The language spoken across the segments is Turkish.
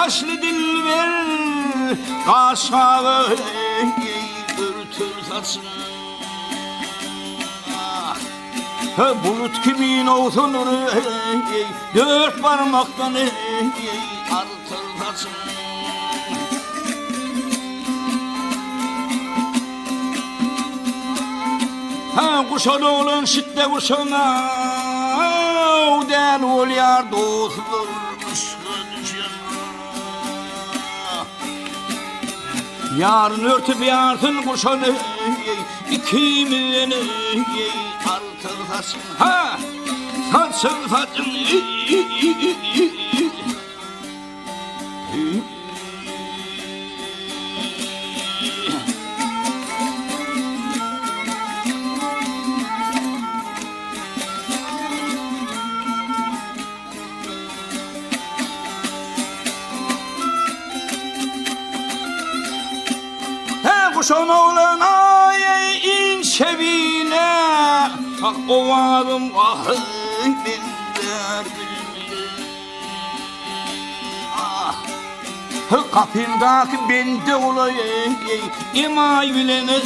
kaşlı dilber kaşağı örtür saçın. Bulut kimin oğsunur dört parmaktan artır saçın. Kuşan oğlun şitte kuşana del ol yar dostlar kuşa düşen. Yarın örtüp yarsın kuşanı ikimizini artır saçın. Saçın saçın kuşan oğlan ay inşevine ovadım vahı binler kapındaki bende olay imay bilene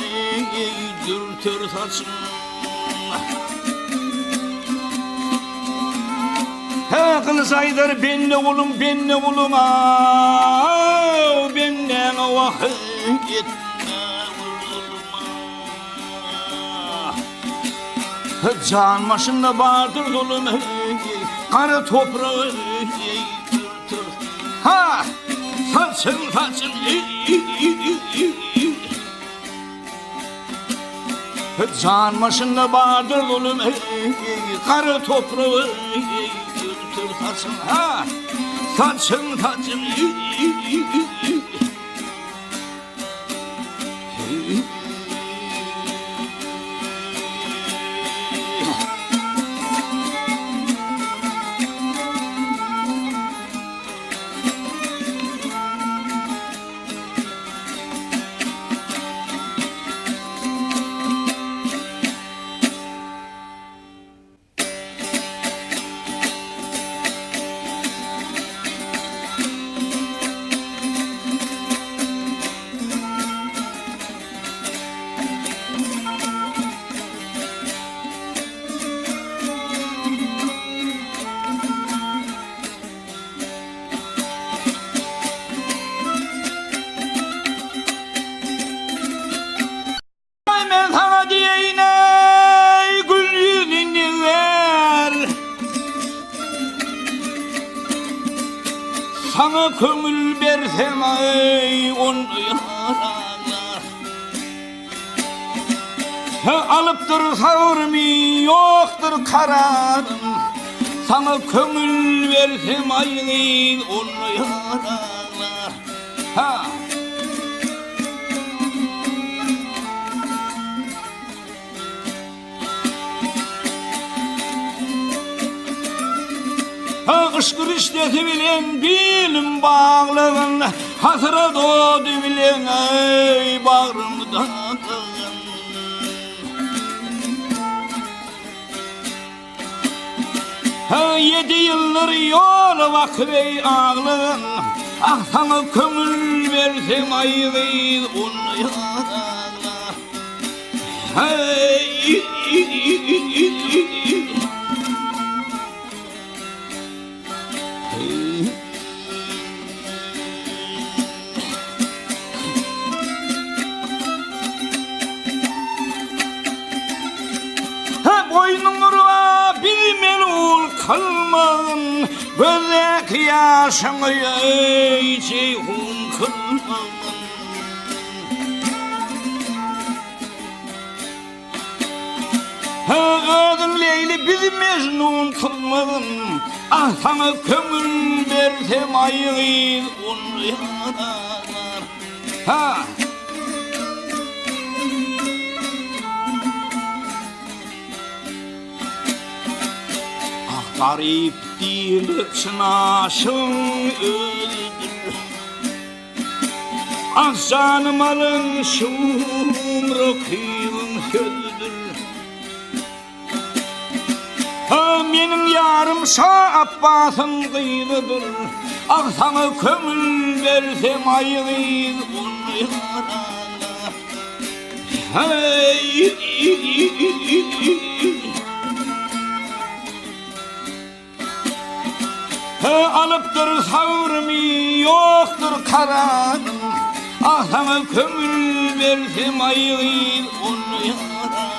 dürtür saçın. Kılsaydır benle olun benle olun benden vahı can başında vardır dolum kara toprağı tür. Saçın saçın can başında vardır dolum kara toprağı tür saçın. Saçın saçın sana kömül versem ay onu yaralar. Alıptır sağırmı yoktur kararım. Sana kömül versem ay onu yaralar. Kışkır işleti bilen bilim bağlığın hasıra doğdu bilen ey bağrımda yedi yıldır yol vakfey ağlığın sana kömül versem ayı onu yaralar. Boynumurva bilmel ol kılmağın gözek yaşını ey ceyhun kılmağın. Ödün Leyli bizi Mecnun kılmağın sana kömür versem ayı onu yaralar. Garip dileksin aşın öldür. Canım alın şumruk yılın sözdür. Benim yarım Şah Abbas'ın kıyılıdır. Ah sana kömür versem ayıyız onu yarana. Hey, alıptır savrımı yoktur karanım. Ah sana kömür versem ayıyız onu yarana.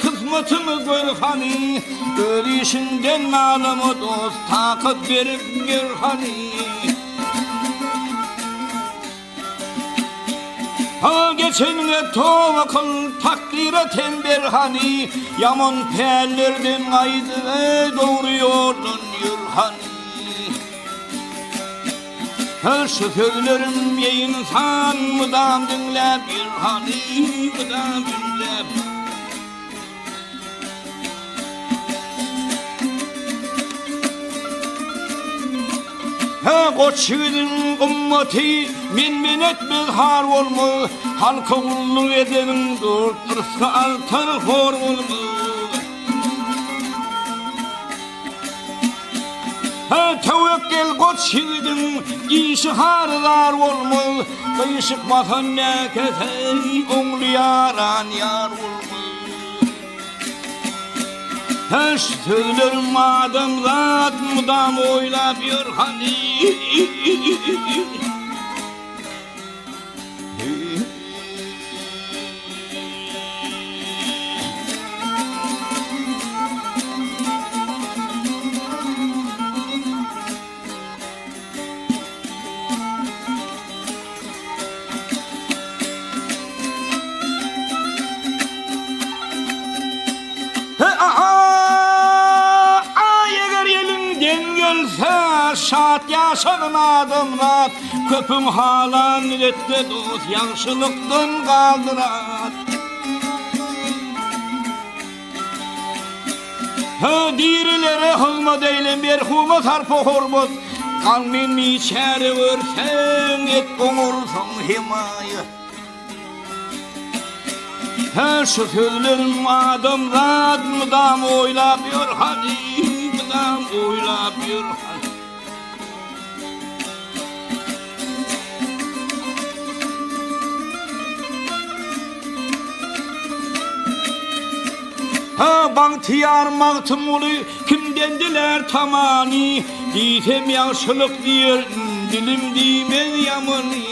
Kısmetimi gör hani, görüşünden malımı dost takıp verip gör hani. Ha geçenle tovakıl takdire tember hani, yaman pellerden aydı ve doğruyordun yol hani. Her şu sözlerim ye insan mıdam dinle bir hani, mıdam dinle. Koç yiğidin ümmeti min etmez har olma, halkı ullu edenin dört rızkı altar hor olma. Tevekkül koç yiğidin işi harlar olma, kıyışık vatan ne kesey onlu yaran yar olma. Her sözlerim adam zat mıdam oylapıyor hani. Şat yaşadın adımlar, köpün halan etti dost, yanlışlıktan kaldırat. Dirilere hılma değilim, merhuma sarpa hormuz, kalmin içeri versen, et konursun himayet. Şu sözlerim adımlar, mıdam oylapıyor hani, mıdam oylapıyor hani. Bahtiyar mağtımulu kimdendiler tamani, diysem yaşlılık diyor dilim dimez yamani.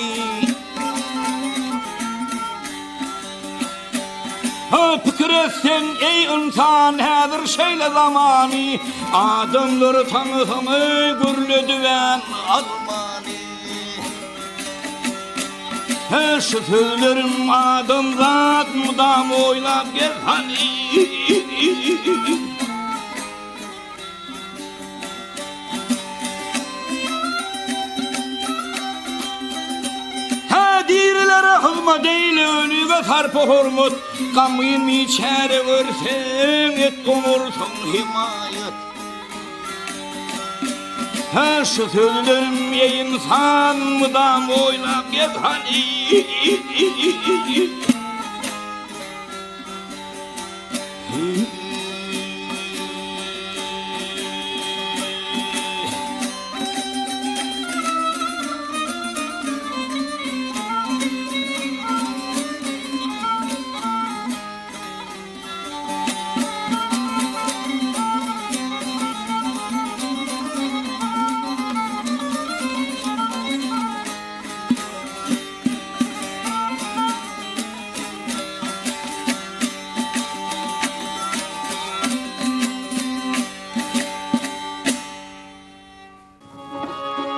Fikir etsen ey insan hazır şeyle zamani, adamları tanısamı gürlüdüven azmani. Her şu sözlerim adam zat mıdam oylap gel hani. Dirilere hızma değil önüge sarpa hormut, kamıyım içeri versen et konursun himayet. Her şu sözlerim ye insan mıdam oylap gel hani. Hey